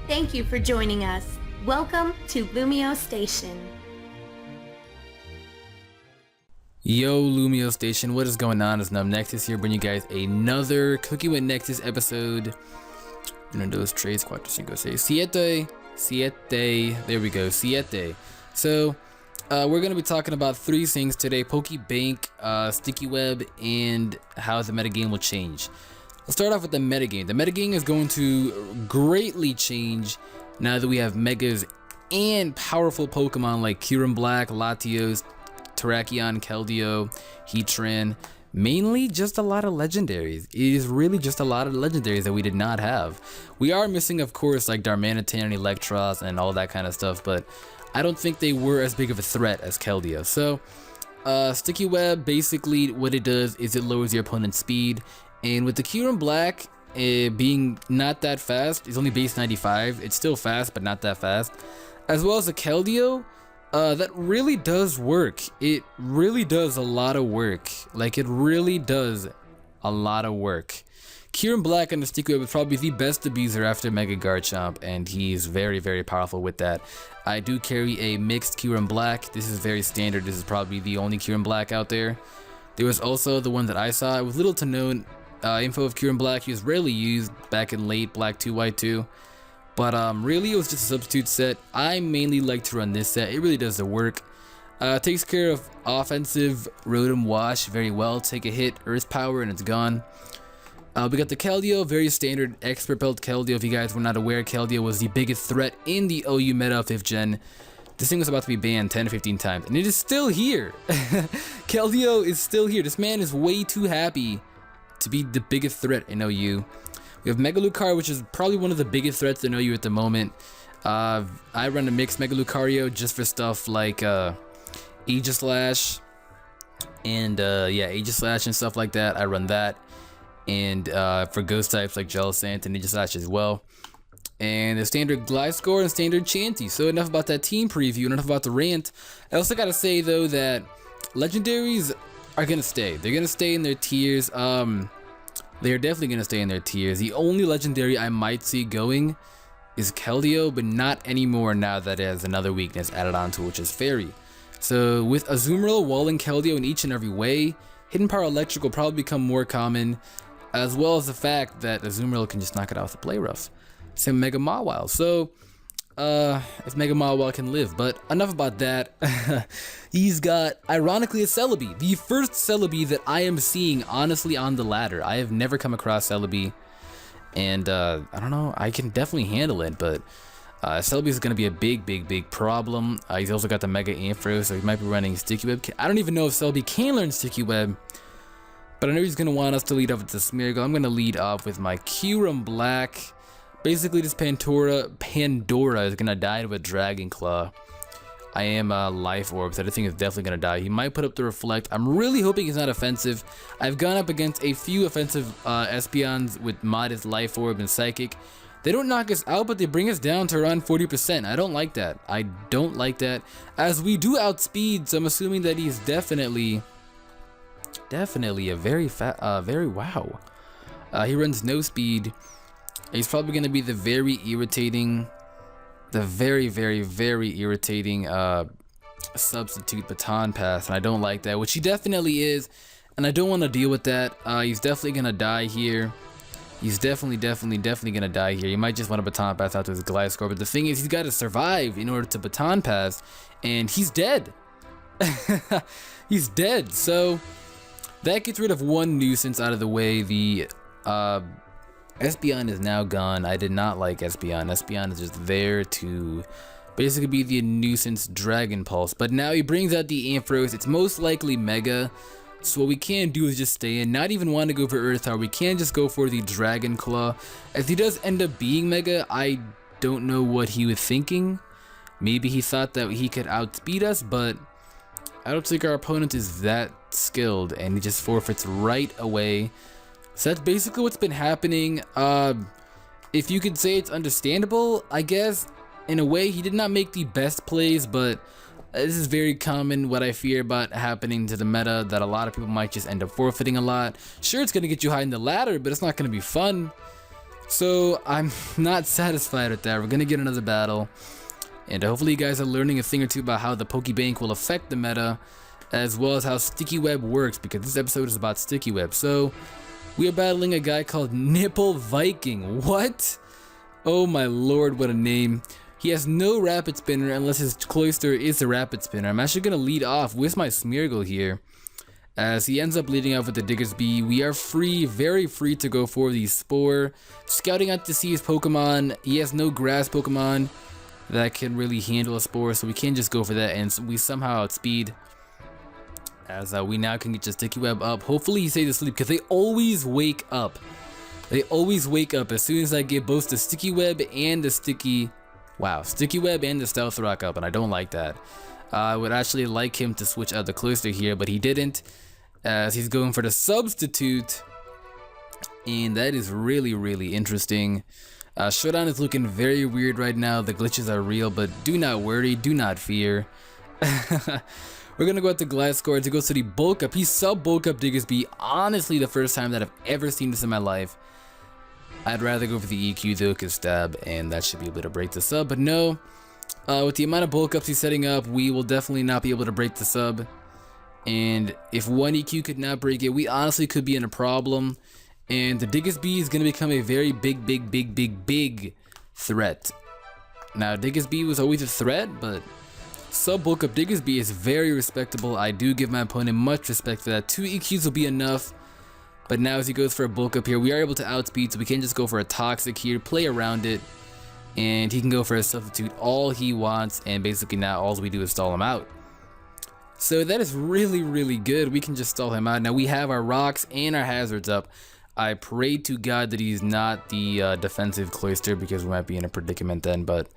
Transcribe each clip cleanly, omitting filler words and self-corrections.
Thank you for joining us. Welcome to LumioseStation. Yo, LumioseStation, what is going on? It's NumbNexus here, bringing you guys another Cooking with Nexus episode. Uno, dos, tres, cuatro, cinco, seis, siete. There we go, siete. So, we're going to be talking about three things today: Pokebank, Sticky Web, and how the metagame will change. Let's start off with the metagame. The metagame is going to greatly change now that we have megas and powerful Pokemon like Kyurem Black, Latios, Terrakion, Keldeo, Heatran. Mainly just a lot of legendaries. It is really just a lot of legendaries that we did not have. We are missing, of course, like Darmanitan and Electros and all that kind of stuff, but I don't think they were as big of a threat as Keldeo. So, Sticky Web, basically what it does is it lowers your opponent's speed. And with the Kyurem Black being not that fast, it's only base 95. It's still fast, but not that fast. As well as the Keldeo, that really does work. It really does a lot of work. Like, it really does a lot of work. Kyurem Black on the Sticky Web is probably the best abuser after Mega Garchomp, and he's very, very powerful with that. I do carry a mixed Kyurem Black. This is very standard. This is probably the only Kyurem Black out there. There was also the one that I saw with little to no info of Kyurem Black. He was rarely used back in late Black 2, White 2. But really, it was just a substitute set. I mainly like to run this set. It really does the work. Takes care of offensive Rotom Wash very well. Take a hit, Earth Power, and it's gone. We got the Keldeo, very standard expert belt Keldeo. If you guys were not aware, Keldeo was the biggest threat in the OU meta of 5th gen. This thing was about to be banned 10 to 15 times, and it is still here. Keldeo is still here. This man is way too happy to be the biggest threat in OU. We have Mega Lucario, which is probably one of the biggest threats in OU at the moment. I run a mixed Mega Lucario just for stuff like Aegislash and Aegislash and stuff like that. I run that, and for ghost types like Jellicent and Aegislash as well. And the standard Gliscor and standard Chanty. So enough about that team preview, enough about the rant. I also gotta say though that legendaries are gonna stay. They're gonna stay in their tiers. They're definitely gonna stay in their tiers. The only legendary I might see going is Keldeo, but not anymore now that it has another weakness added onto it, which is Fairy. So with Azumarill walling Keldeo in each and every way, Hidden Power Electric will probably become more common, as well as the fact that Azumarill can just knock it out with a Play Rough. Same Mega Mawile. So if Mega Mawile can live. But enough about that. He's got, ironically, a Celebi. The first Celebi that I am seeing, honestly, on the ladder. I have never come across Celebi. And, I don't know, I can definitely handle it. But Celebi is going to be a big problem. He's also got the Mega Ampharos, so he might be running Sticky Web. I don't even know if Celebi can learn Sticky Web. But I know he's going to want us to lead off with the Smeargle. I'm going to lead off with my Kyurem Black. Basically, this Pandora is gonna die to a Dragon Claw. I am Life Orb, so I think it's definitely gonna die. He might put up the Reflect. I'm really hoping he's not offensive. I've gone up against a few offensive Espeons with modest Life Orb and Psychic. They don't knock us out, but they bring us down to around 40%. I don't like that. I don't like that. As we do outspeed, so I'm assuming that he's definitely a very wow. He runs no speed. He's probably going to be the very irritating substitute Baton Pass, and I don't like that, which he definitely is, and I don't want to deal with that. He's definitely going to die here. He's definitely going to die here. He might just want to Baton Pass out to his Gliscor, but the thing is, he's got to survive in order to Baton Pass, and he's dead. He's dead, so that gets rid of one nuisance out of the way. The Espeon is now gone. I did not like Espeon. Espeon is just there to basically be the nuisance Dragon Pulse. But now he brings out the Ampharos. It's most likely Mega. So what we can do is just stay in. Not even want to go for Earth Power. We can just go for the Dragon Claw. If he does end up being Mega, I don't know what he was thinking. Maybe he thought that he could outspeed us, but I don't think our opponent is that skilled, and he just forfeits right away. So that's basically what's been happening. If you could say it's understandable, I guess, in a way. He did not make the best plays, but this is very common, what I fear about happening to the meta, that a lot of people might just end up forfeiting a lot. Sure, it's going to get you high in the ladder, but it's not going to be fun. So I'm not satisfied with that. We're gonna get another battle, and hopefully you guys are learning a thing or two about how the Pokebank will affect the meta, as well as how Sticky Web works, because this episode is about Sticky Web. So we are battling a guy called Nipple Viking. What? Oh my lord, what a name. He has no rapid spinner unless his Cloyster is a rapid spinner. I'm actually gonna lead off with my Smeargle here, as he ends up leading off with the Diggersby. We are free, very free to go for the Spore. Scouting out to see his Pokemon. He has no grass Pokemon that can really handle a Spore, so we can't just go for that, and we somehow outspeed. As we now can get just Sticky Web up. Hopefully he stays asleep, because they always wake up. They always wake up as soon as I get both the Sticky Web and the Sticky Web and the Stealth Rock up, and I don't like that. I would actually like him to switch out the Cloyster here, but he didn't, as he's going for the Substitute, and that is really, really interesting. Showdown is looking very weird right now. The glitches are real, but do not worry, do not fear. We're gonna go out to Gliscor to go to the bulk up. He sub bulk up Diggersby. Honestly, the first time that I've ever seen this in my life. I'd rather go for the EQ though, cause stab, and that should be able to break the sub. But no, with the amount of bulk ups he's setting up, we will definitely not be able to break the sub. And if one EQ could not break it, we honestly could be in a problem. And the Diggersby is gonna become a very big threat. Now, Diggersby was always a threat, but sub bulk up Diggersby is very respectable. I do give my opponent much respect for that. 2 EQs will be enough. But now as he goes for a bulk up here, we are able to outspeed, so we can just go for a Toxic here, play around it, and he can go for a Substitute all he wants, and basically now all we do is stall him out. So that is really, really good. We can just stall him out. Now we have our rocks and our hazards up. I pray to God that he's not the defensive Cloyster, because we might be in a predicament then, but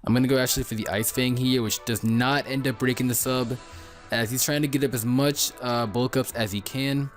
I'm going to go actually for the Ice Fang here, which does not end up breaking the sub, as he's trying to get up as much bulk ups as he can.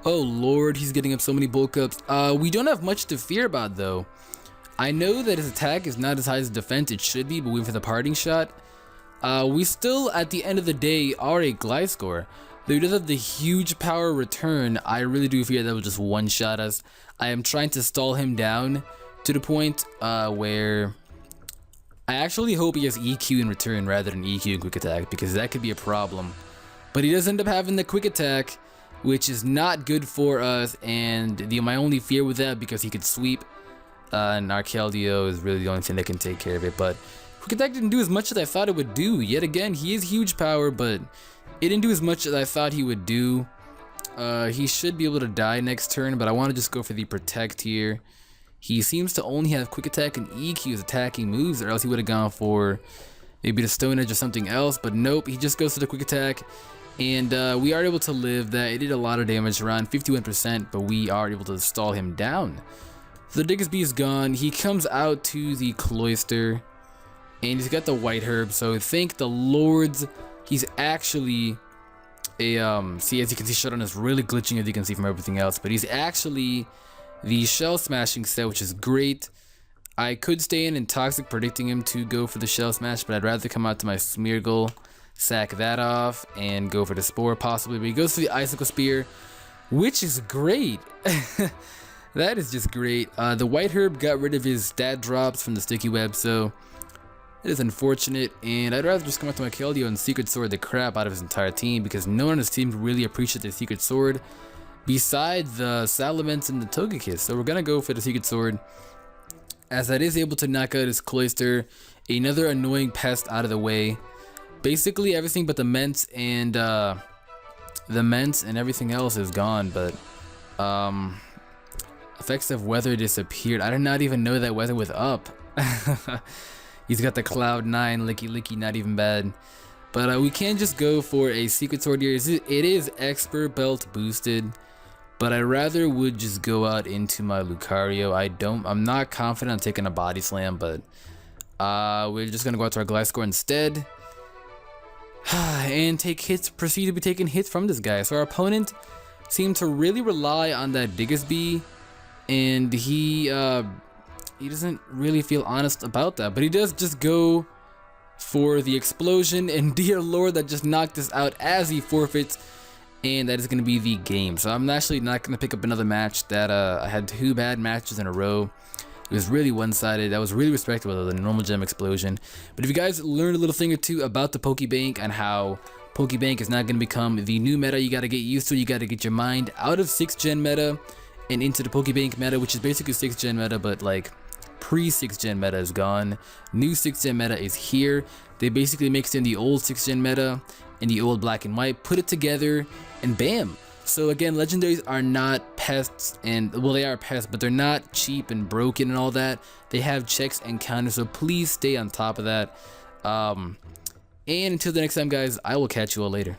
Oh lord, he's getting up so many bulk ups. We don't have much to fear about though. I know that his attack is not as high as defense it should be, but waiting for the parting shot. We still, at the end of the day, are a Gliscor. Though he does have the huge power return, I really do fear that will just one-shot us. I am trying to stall him down to the point where I actually hope he has EQ in return rather than EQ and Quick Attack, because that could be a problem. But he does end up having the Quick Attack, which is not good for us, and my only fear with that, because he could sweep, and our Keldeo is really the only thing that can take care of it. But Quick Attack didn't do as much as I thought it would do. Yet again, he is huge power, but it didn't do as much as I thought he would do. He should be able to die next turn, but I want to just go for the Protect here. He seems to only have Quick Attack and EQ as attacking moves, or else he would have gone for maybe the Stone Edge or something else, but nope, he just goes for the Quick Attack. And we are able to live that. It did a lot of damage, around 51%, but we are able to stall him down. So the Diggersby is gone. He comes out to the Cloyster, and he's got the White Herb, so thank the lords he's actually a, see, as you can see, Showdown is really glitching, as you can see from everything else, but he's actually the Shell Smashing set, which is great. I could stay in and Toxic, predicting him to go for the Shell Smash, but I'd rather come out to my Smeargle, sack that off, and go for the Spore possibly. But he goes for the Icicle Spear, which is great. That is just great. The White Herb got rid of his stat drops from the Sticky Web, so it is unfortunate. And I'd rather just come out to my Keldeo and Secret Sword the crap out of his entire team, because no one on his team really appreciates the Secret Sword besides the Salamence and the Togekiss. So we're gonna go for the Secret Sword, as that is able to knock out his Cloyster, another annoying pest out of the way. Basically everything but the Ments and everything else is gone, but effects of weather disappeared. I did not even know that weather was up. He's got the Cloud 9 Licky, not even bad. But we can just go for a Secret Sword here. It is Expert Belt boosted, but I rather would just go out into my Lucario. I'm not confident on taking a Body Slam, but we're just gonna go out to our Gliscor instead. And take hits, proceed to be taking hits from this guy. So our opponent seemed to really rely on that Diggersby, and he doesn't really feel honest about that, but he does just go for the explosion, and dear lord, that just knocked us out as he forfeits and that is going to be the game. So I'm actually not going to pick up another match that I had 2 bad matches in a row. It was really one-sided. That was really respectable, the normal gem explosion. But if you guys learned a little thing or two about the Pokebank and how Pokebank is not going to become the new meta you got to get used to, you got to get your mind out of 6th gen meta and into the Pokebank meta, which is basically 6th gen meta, but like pre-6th gen meta is gone. New 6th gen meta is here. They basically mixed in the old 6th gen meta and the old black and white, put it together, and bam. So again, legendaries are not pests, and well, they are pests, but they're not cheap and broken and all that. They have checks and counters, so please stay on top of that. And until the next time, guys, I will catch you all later.